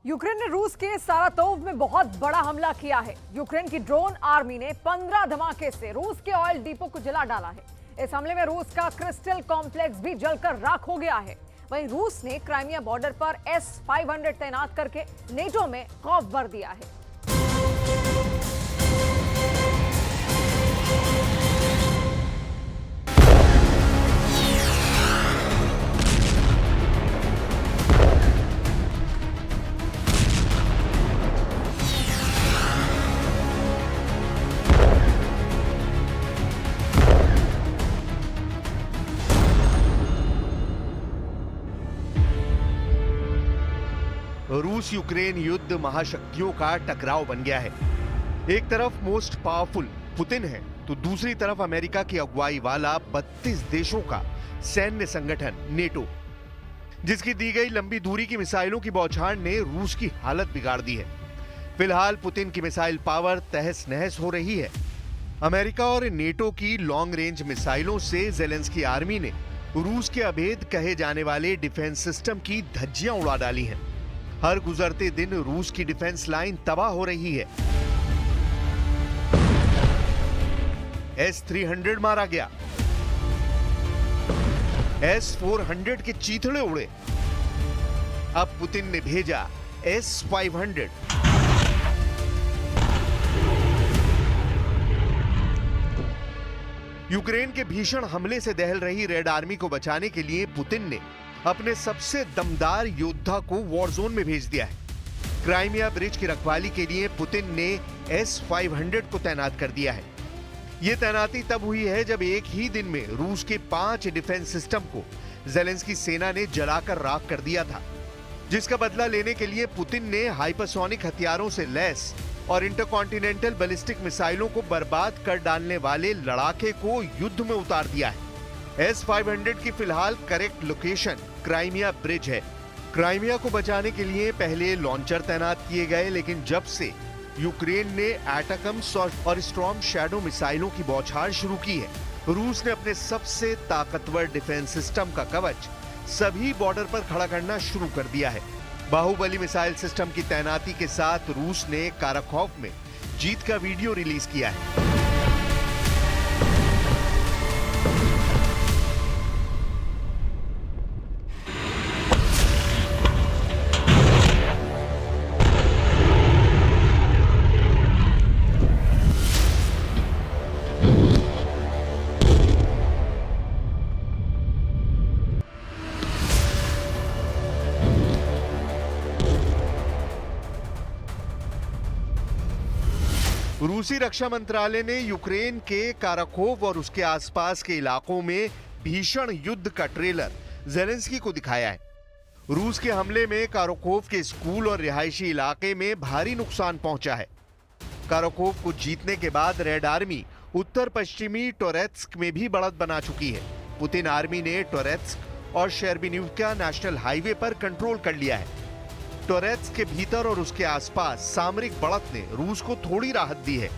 Ukraine ने रूस के सारातोव में बहुत बड़ा हमला किया है। यूक्रेन की ड्रोन आर्मी ने 15 धमाके से रूस के ऑयल डिपो को जला डाला है। इस हमले में रूस का क्रिस्टल कॉम्प्लेक्स भी जलकर राख हो गया है। वहीं रूस ने क्राइमिया बॉर्डर पर S-500 तैनात करके नेटो में खौफ भर दिया है। रूस यूक्रेन युद्ध महाशक्तियों का टकराव बन गया है। एक तरफ मोस्ट पावरफुल पुतिन है तो दूसरी तरफ अमेरिका की अगुवाई वाला 32 देशों का सैन्य संगठन नेटो, जिसकी दी गई लंबी दूरी की मिसाइलों की बौछार ने रूस की हालत बिगाड़ दी है। फिलहाल पुतिन की मिसाइल पावर तहस नहस हो रही है। अमेरिका और नेटो की लॉन्ग रेंज मिसाइलों से जेलेंस्की आर्मी ने रूस के अभेद कहे जाने वाले डिफेंस सिस्टम की धज्जियां उड़ा डाली हैं। हर गुजरते दिन रूस की डिफेंस लाइन तबाह हो रही है। S-300 मारा गया, S-400 के चीथड़े उड़े। अब पुतिन ने भेजा S-500। यूक्रेन के भीषण हमले से दहल रही रेड आर्मी को बचाने के लिए पुतिन ने अपने सबसे दमदार योद्धा को वॉर जोन में भेज दिया है। क्राइमिया ब्रिज की रखवाली के लिए पुतिन ने S-500 को तैनात कर दिया है। यह तैनाती तब हुई है जब एक ही दिन में रूस के 5 डिफेंस सिस्टम को जेलेंस्की सेना ने जलाकर राख कर दिया था, जिसका बदला लेने के लिए पुतिन ने हाइपरसोनिक हथियारों से लैस और इंटरकॉन्टिनेंटल बैलिस्टिक मिसाइलों को बर्बाद कर डालने वाले लड़ाके को युद्ध में उतार दिया है। S-500 की फिलहाल करेक्ट लोकेशन क्राइमिया ब्रिज है। क्राइमिया को बचाने के लिए पहले लॉन्चर तैनात किए गए, लेकिन जब से यूक्रेन ने एटैकम्स और स्टॉर्म शैडो मिसाइलों की बौछार शुरू की है, रूस ने अपने सबसे ताकतवर डिफेंस सिस्टम का कवच सभी बॉर्डर पर खड़ा करना शुरू कर दिया है। बाहुबली मिसाइल सिस्टम की तैनाती के साथ रूस ने काराखोव में जीत का वीडियो रिलीज किया है। रूसी रक्षा मंत्रालय ने यूक्रेन के काराकोव और उसके आसपास के इलाकों में भीषण युद्ध का ट्रेलर जेलेंस्की को दिखाया है। रूस के हमले में काराकोव के स्कूल और रिहायशी इलाके में भारी नुकसान पहुंचा है। काराकोव को जीतने के बाद रेड आर्मी उत्तर पश्चिमी टोरेत्स्क में भी बढ़त बना चुकी है। पुतिन आर्मी ने टोरेत्स्क और शेरबिनिवका नेशनल हाईवे पर कंट्रोल कर लिया है। टोरेत्स्क के भीतर और उसके आसपास सामरिक बढ़त ने रूस को थोड़ी राहत दी है,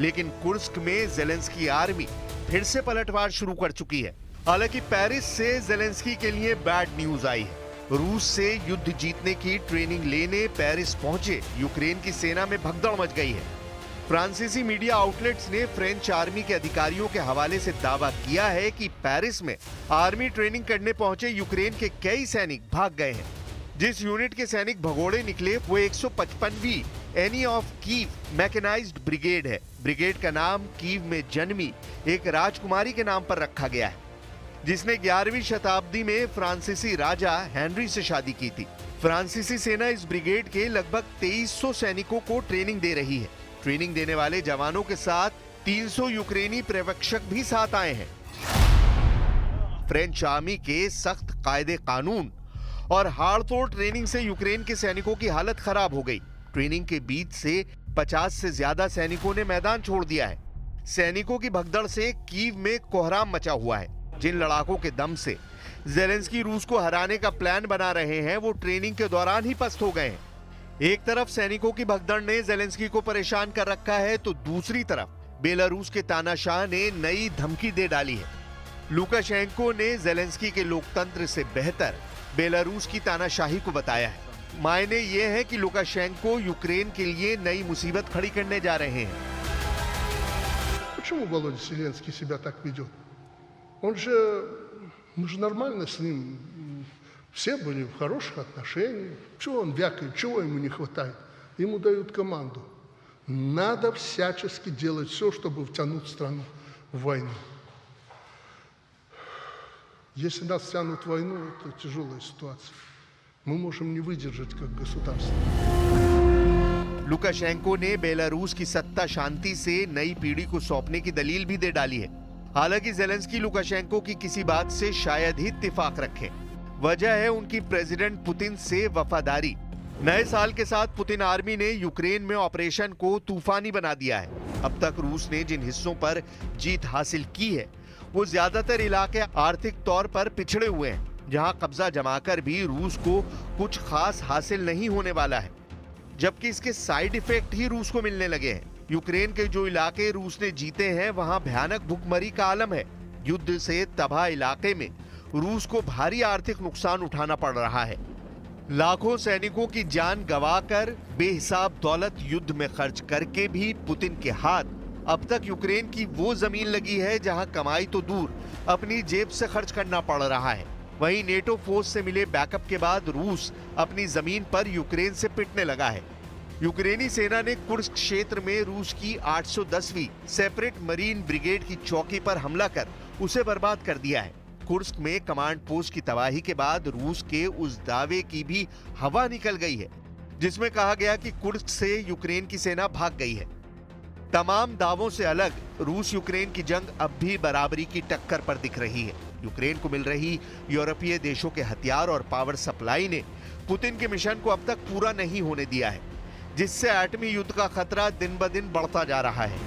लेकिन कुर्स्क में जेलेंस्की आर्मी फिर से पलटवार शुरू कर चुकी है। हालांकि पेरिस से जेलेंस्की के लिए बैड न्यूज आई है। रूस से युद्ध जीतने की ट्रेनिंग लेने पेरिस पहुंचे यूक्रेन की सेना में भगदड़ मच गई है। फ्रांसीसी मीडिया आउटलेट्स ने फ्रेंच आर्मी के अधिकारियों के हवाले से दावा किया है कि पेरिस में आर्मी ट्रेनिंग करने पहुंचे यूक्रेन के कई सैनिक भाग गए हैं। जिस यूनिट के सैनिक भगोड़े निकले वो 155वीं any of Kyiv mechanised brigade है। ब्रिगेड का नाम कीव में जन्मी एक राजकुमारी के नाम पर रखा गया है, जिसने 11वीं शताब्दी में फ्रांसीसी राजा हेनरी से शादी की थी। फ्रांसीसी सेना इस ब्रिगेड के लगभग 2300 सैनिकों को ट्रेनिंग दे रही है। ट्रेनिंग देने वाले जवानों के साथ 300 यूक्रेनी पर्यवेक्षक भी साथ आए हैं। फ्रेंच आर्मी के सख्त कायदे कानून और हाड़तोड़ ट्रेनिंग से यूक्रेन के सैनिकों की हालत खराब हो गई। ट्रेनिंग के बीच से 50 से ज्यादा सैनिकों ने मैदान छोड़ दिया है। सैनिकों की भगदड़ से कीव में कोहराम मचा हुआ है। जिन लड़ाकों के दम से जेलेंस्की रूस को हराने का प्लान बना रहे हैं, वो ट्रेनिंग के दौरान ही पस्त हो गए हैं। एक तरफ सैनिकों की भगदड़ ने जेलेंस्की को परेशान कर रखा है, तो दूसरी तरफ बेलारूस के तानाशाह ने नई धमकी दे डाली है। लुकाशेंको ने जेलेंस्की के लोकतंत्र से बेहतर बेलारूस की तानाशाही को बताया है। मायने ये है कि लुकाशेंको यूक्रेन के लिए नई मुसीबत खड़ी करने जा रहे हैं। Почему Володя Зеленский себя так ведет? Мы же нормально с ним, все были в хороших отношениях. Чего он вякает, чего ему не хватает? Ему дают команду. Надо всячески делать все, чтобы втянуть страну в войну. Если нас втянут в войну, это тяжелая ситуация. Мы можем не выдержать как государство. लुकाशेंको ने बेलारूस की सत्ता शांति से नई पीढ़ी को सौंपने की दलील भी दे डाली है। हालांकि ज़ेलेंस्की लुकाशेंको की किसी बात से शायद ही इत्तेफाक रखें। वजह है उनकी प्रेसिडेंट पुतिन से वफादारी। नए साल के साथ पुतिन आर्मी ने यूक्रेन में ऑपरेशन को तूफानी बना दिया है। अब तक रूस ने जिन हिस्सों पर जीत हासिल की है वो ज्यादातर इलाके आर्थिक तौर पर पिछड़े हुए हैं, जहां कब्जा जमाकर भी रूस को कुछ खास हासिल नहीं होने वाला है, जबकि इसके साइड इफेक्ट ही रूस को मिलने लगे हैं। यूक्रेन के जो इलाके रूस ने जीते हैं वहां भयानक भुखमरी का आलम है। युद्ध से तबाह इलाके में रूस को भारी आर्थिक नुकसान उठाना पड़ रहा है। लाखों सैनिकों की जान गंवाकर बेहिसाब दौलत युद्ध में खर्च करके भी पुतिन के हाथ अब तक यूक्रेन की वो जमीन लगी है जहां कमाई तो दूर अपनी जेब से खर्च करना पड़ रहा है। वहीं नेटो फोर्स से मिले बैकअप के बाद रूस अपनी जमीन पर यूक्रेन से पिटने लगा है। यूक्रेनी सेना ने कुर्स्क क्षेत्र में रूस की 810वीं सेपरेट मरीन ब्रिगेड की चौकी पर हमला कर उसे बर्बाद कर दिया है। कुर्स्क में कमांड पोस्ट की तबाही के बाद रूस के उस दावे की भी हवा निकल गई है जिसमें कहा गया कि कुर्स्क से यूक्रेन की सेना भाग गई है। तमाम दावों से अलग रूस यूक्रेन की जंग अब भी बराबरी की टक्कर पर दिख रही है। यूक्रेन को मिल रही यूरोपीय देशों के हथियार और पावर सप्लाई ने पुतिन के मिशन को अब तक पूरा नहीं होने दिया है, जिससे एटमी युद्ध का खतरा दिन ब दिन बढ़ता जा रहा है।